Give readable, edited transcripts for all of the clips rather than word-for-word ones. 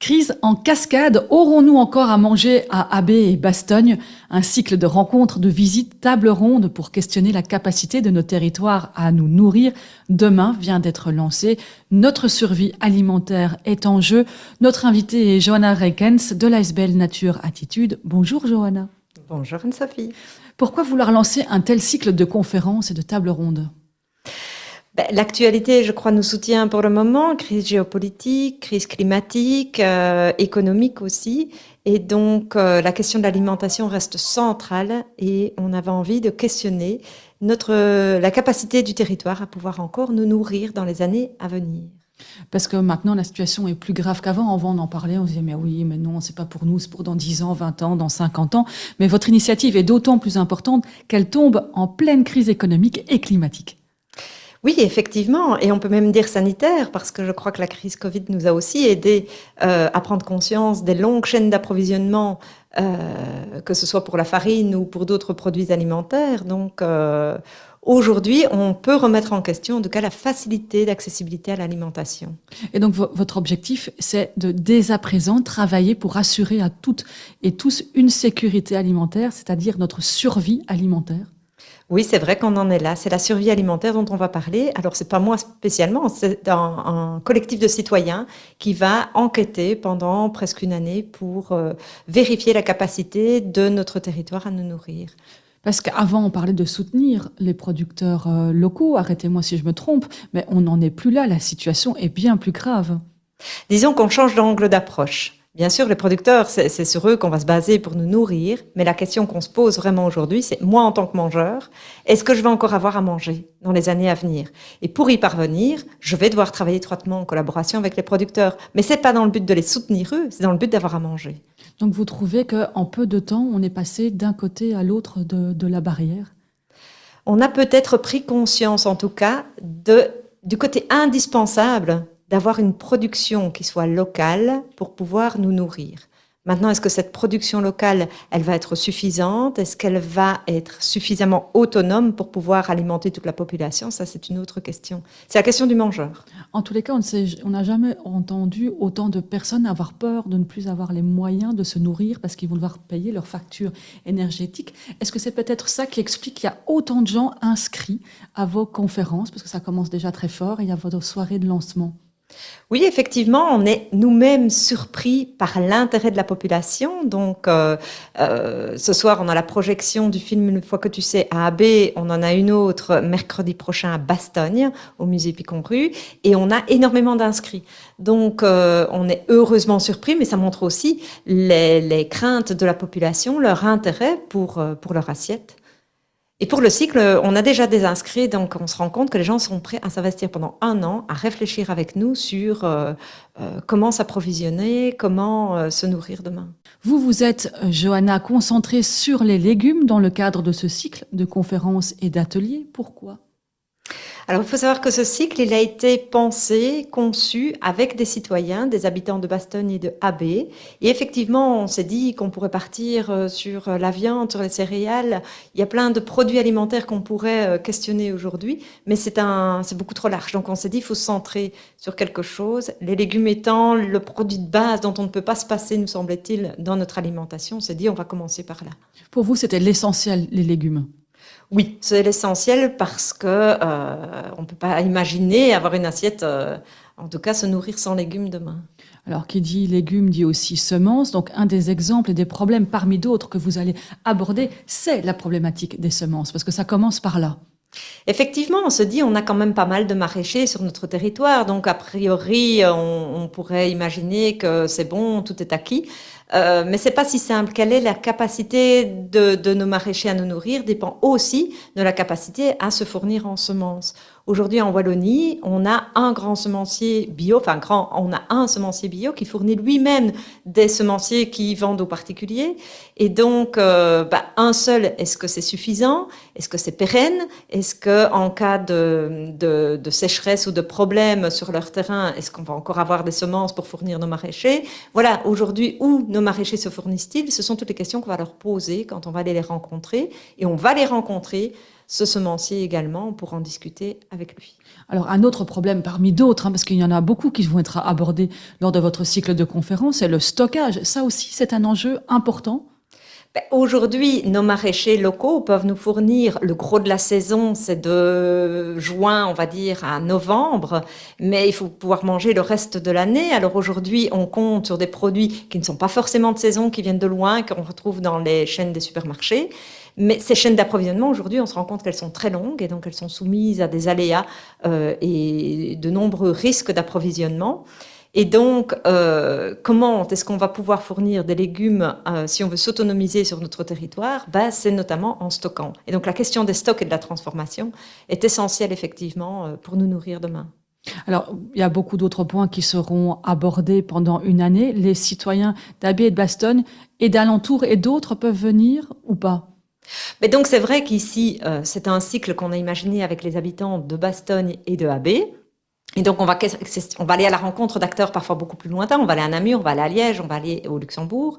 Crise en cascade, aurons-nous encore à manger à Abbé et Bastogne? Un cycle de rencontres, de visites, tables rondes pour questionner la capacité de nos territoires à nous nourrir. Demain vient d'être lancé. Notre survie alimentaire est en jeu. Notre invitée est Johanna Reikens de l'ASBL Nature Attitude. Bonjour Johanna. Bonjour Anne-Sophie. Pourquoi vouloir lancer un tel cycle de conférences et de tables rondes? L'actualité, je crois, nous soutient pour le moment. Crise géopolitique, crise climatique, économique aussi. Et donc, la question de l'alimentation reste centrale et on avait envie de questionner la capacité du territoire à pouvoir encore nous nourrir dans les années à venir. Parce que maintenant, la situation est plus grave qu'avant. Avant, on en parlait, on se disait, mais oui, mais non, c'est pas pour nous, c'est pour dans 10 ans, 20 ans, dans 50 ans. Mais votre initiative est d'autant plus importante qu'elle tombe en pleine crise économique et climatique. Oui, effectivement, et on peut même dire sanitaire, parce que je crois que la crise Covid nous a aussi aidé à prendre conscience des longues chaînes d'approvisionnement, que ce soit pour la farine ou pour d'autres produits alimentaires. Donc aujourd'hui, on peut remettre en question en tout cas la facilité d'accessibilité à l'alimentation. Et donc, votre objectif, c'est de, dès à présent, travailler pour assurer à toutes et tous une sécurité alimentaire, c'est-à-dire notre survie alimentaire. Oui, c'est vrai qu'on en est là. C'est la survie alimentaire dont on va parler. Alors, c'est pas moi spécialement, c'est un collectif de citoyens qui va enquêter pendant presque une année pour vérifier la capacité de notre territoire à nous nourrir. Parce qu'avant, on parlait de soutenir les producteurs locaux, arrêtez-moi si je me trompe, mais on n'en est plus là, la situation est bien plus grave. Disons qu'on change d'angle d'approche. Bien sûr, les producteurs, c'est sur eux qu'on va se baser pour nous nourrir, mais la question qu'on se pose vraiment aujourd'hui, c'est moi en tant que mangeur, est-ce que je vais encore avoir à manger dans les années à venir? Et pour y parvenir, je vais devoir travailler étroitement en collaboration avec les producteurs. Mais c'est pas dans le but de les soutenir eux, c'est dans le but d'avoir à manger. Donc vous trouvez qu'en peu de temps, on est passé d'un côté à l'autre de la barrière? On a peut-être pris conscience, en tout cas, du côté indispensable d'avoir une production qui soit locale pour pouvoir nous nourrir. Maintenant, est-ce que cette production locale, elle va être suffisante? Est-ce qu'elle va être suffisamment autonome pour pouvoir alimenter toute la population? Ça, c'est une autre question. C'est la question du mangeur. En tous les cas, on n'a jamais entendu autant de personnes avoir peur de ne plus avoir les moyens de se nourrir parce qu'ils vont devoir payer leurs factures énergétiques. Est-ce que c'est peut-être ça qui explique qu'il y a autant de gens inscrits à vos conférences, parce que ça commence déjà très fort et il y a votre soirée de lancement? Oui, effectivement, on est nous-mêmes surpris par l'intérêt de la population. Donc, ce soir, on a la projection du film Une fois que tu sais à Abbé. On en a une autre mercredi prochain à Bastogne, au musée Picon-Rue. Et on a énormément d'inscrits. Donc, on est heureusement surpris, mais ça montre aussi les craintes de la population, leur intérêt pour leur assiette. Et pour le cycle, on a déjà des inscrits, donc on se rend compte que les gens sont prêts à s'investir pendant 1 an, à réfléchir avec nous sur comment s'approvisionner, comment se nourrir demain. Vous êtes, Johanna, concentrée sur les légumes dans le cadre de ce cycle de conférences et d'ateliers. Pourquoi ? Alors, il faut savoir que ce cycle, il a été pensé, conçu avec des citoyens, des habitants de Bastogne et de Abbé. Et effectivement, on s'est dit qu'on pourrait partir sur la viande, sur les céréales. Il y a plein de produits alimentaires qu'on pourrait questionner aujourd'hui, mais c'est beaucoup trop large. Donc, on s'est dit, il faut se centrer sur quelque chose. Les légumes étant le produit de base dont on ne peut pas se passer, nous semble-t-il, dans notre alimentation, on s'est dit, on va commencer par là. Pour vous, c'était l'essentiel, les légumes? Oui, c'est l'essentiel parce que on peut pas imaginer avoir une assiette, en tout cas se nourrir sans légumes demain. Alors, qui dit légumes dit aussi semences. Donc, un des exemples et des problèmes parmi d'autres que vous allez aborder, c'est la problématique des semences, parce que ça commence par là. Effectivement, on se dit, on a quand même pas mal de maraîchers sur notre territoire, donc a priori, on pourrait imaginer que c'est bon, tout est acquis. Mais c'est pas si simple. Quelle est la capacité de nos maraîchers à nous nourrir dépend aussi de la capacité à se fournir en semences. Aujourd'hui, en Wallonie, on a un grand semencier bio, on a un semencier bio qui fournit lui-même des semenciers qui vendent aux particuliers. Et donc, un seul, est-ce que c'est suffisant? Est-ce que c'est pérenne? Est-ce que, en cas de sécheresse ou de problème sur leur terrain, est-ce qu'on va encore avoir des semences pour fournir nos maraîchers? Voilà, aujourd'hui, où nos maraîchers se fournissent-ils? Ce sont toutes les questions qu'on va leur poser quand on va aller les rencontrer. Et on va les rencontrer ce semencier également pour en discuter avec lui. Alors, un autre problème parmi d'autres, parce qu'il y en a beaucoup qui vont être abordés lors de votre cycle de conférences, c'est le stockage. Ça aussi, c'est un enjeu important. Aujourd'hui, nos maraîchers locaux peuvent nous fournir le gros de la saison, c'est de juin, on va dire, à novembre, mais il faut pouvoir manger le reste de l'année. Alors aujourd'hui, on compte sur des produits qui ne sont pas forcément de saison, qui viennent de loin, qu'on retrouve dans les chaînes des supermarchés. Mais ces chaînes d'approvisionnement, aujourd'hui, on se rend compte qu'elles sont très longues et donc elles sont soumises à des aléas et de nombreux risques d'approvisionnement. Et donc, comment est-ce qu'on va pouvoir fournir des légumes si on veut s'autonomiser sur notre territoire? C'est notamment en stockant. Et donc, la question des stocks et de la transformation est essentielle, effectivement, pour nous nourrir demain. Alors, il y a beaucoup d'autres points qui seront abordés pendant une année. Les citoyens d'Abbé et de Bastogne et d'alentour et d'autres peuvent venir ou pas? Mais donc, c'est vrai qu'ici, c'est un cycle qu'on a imaginé avec les habitants de Bastogne et de Abbé. Et donc, on va aller à la rencontre d'acteurs parfois beaucoup plus lointains. On va aller à Namur, on va aller à Liège, on va aller au Luxembourg.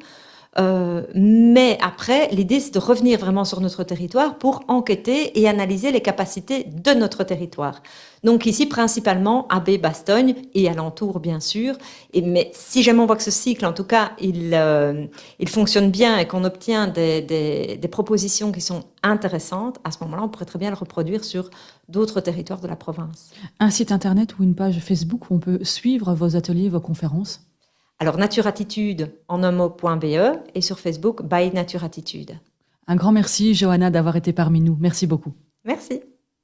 Mais après, l'idée, c'est de revenir vraiment sur notre territoire pour enquêter et analyser les capacités de notre territoire. Donc ici, principalement, Abbé, Bastogne et alentour, bien sûr. Mais si jamais on voit que ce cycle, en tout cas, il fonctionne bien et qu'on obtient des propositions qui sont intéressantes, à ce moment-là, on pourrait très bien le reproduire sur d'autres territoires de la province. Un site internet ou une page Facebook où on peut suivre vos ateliers, vos conférences? Alors, Naturattitude en un mot.be et sur Facebook, by Naturattitude. Un grand merci, Johanna, d'avoir été parmi nous. Merci beaucoup. Merci.